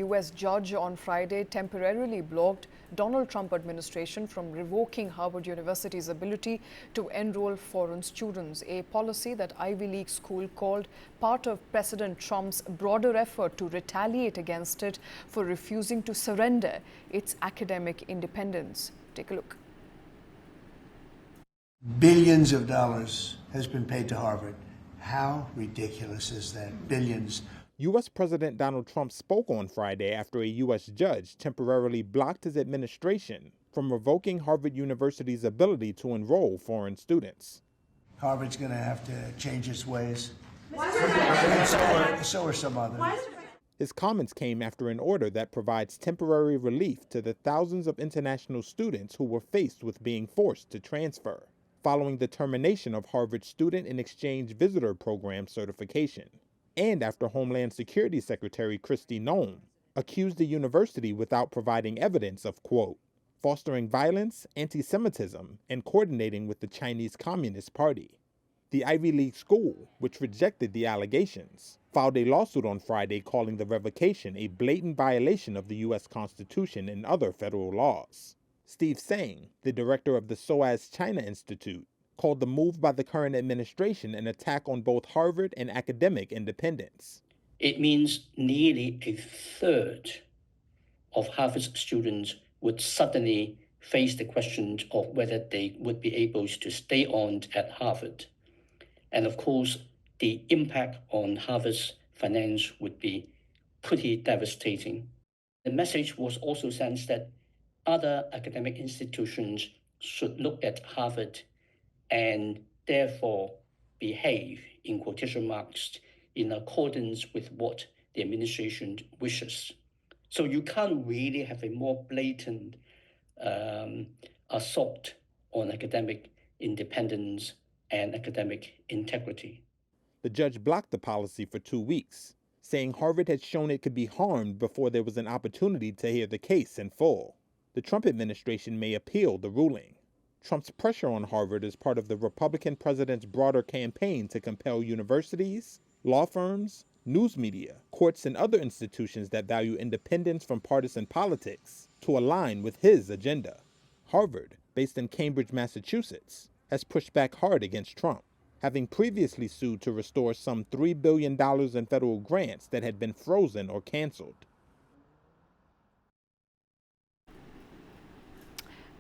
U.S. judge on Friday temporarily blocked Donald Trump administration from revoking Harvard University's ability to enroll foreign students, a policy that Ivy League school called part of President Trump's broader effort to retaliate against it for refusing to surrender its academic independence. Take a look. Billions of dollars has been paid to Harvard. How ridiculous is that? Billions. U.S. President Donald Trump spoke on Friday after a U.S. judge temporarily blocked his administration from revoking Harvard University's ability to enroll foreign students. Harvard's going to have to change its ways. And so are some others. His comments came after an order that provides temporary relief to the thousands of international students who were faced with being forced to transfer, following the termination of Harvard's Student and Exchange Visitor Program certification, and after Homeland Security Secretary Kristi Noem accused the university without providing evidence of, quote, fostering violence, anti-Semitism, and coordinating with the Chinese Communist Party. The Ivy League school, which rejected the allegations, filed a lawsuit on Friday calling the revocation a blatant violation of the U.S. Constitution and other federal laws. Steve Tsang, the director of the SOAS China Institute, called the move by the current administration an attack on both Harvard and academic independence. It means nearly a third of Harvard's students would suddenly face the question of whether they would be able to stay on at Harvard. And of course, the impact on Harvard's finance would be pretty devastating. The message was also sent that other academic institutions should look at Harvard and therefore behave, in quotation marks, in accordance with what the administration wishes. So you can't really have a more blatant assault on academic independence and academic integrity. The judge blocked the policy for 2 weeks, saying Harvard had shown it could be harmed before there was an opportunity to hear the case in full. The Trump administration may appeal the ruling. Trump's pressure on Harvard is part of the Republican president's broader campaign to compel universities, law firms, news media, courts, and other institutions that value independence from partisan politics to align with his agenda. Harvard, based in Cambridge, Massachusetts, has pushed back hard against Trump, having previously sued to restore some $3 billion in federal grants that had been frozen or canceled.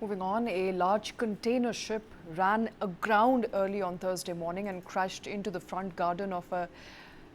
Moving on, a large container ship ran aground early on Thursday morning and crashed into the front garden of a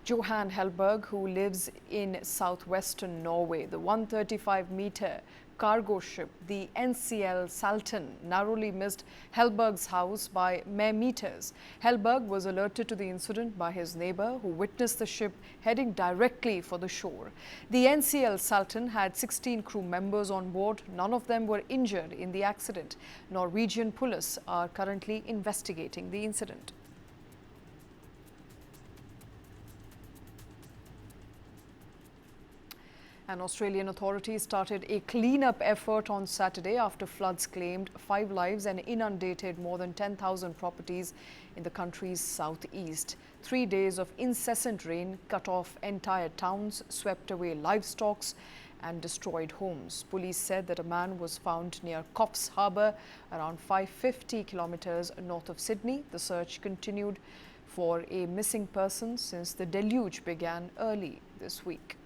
Johan Helberg, who lives in southwestern Norway. The 135-meter cargo ship, the NCL Salton, narrowly missed Helberg's house by mere meters. Helberg was alerted to the incident by his neighbor, who witnessed the ship heading directly for the shore. The NCL Salton had 16 crew members on board. None of them were injured in the accident. Norwegian police are currently investigating the incident. And Australian authorities started a clean-up effort on Saturday after floods claimed 5 lives and inundated more than 10,000 properties in the country's southeast. 3 days of incessant rain cut off entire towns, swept away livestock and destroyed homes. Police said that a man was found near Coffs Harbour, around 550 kilometres north of Sydney. The search continued for a missing person since the deluge began early this week.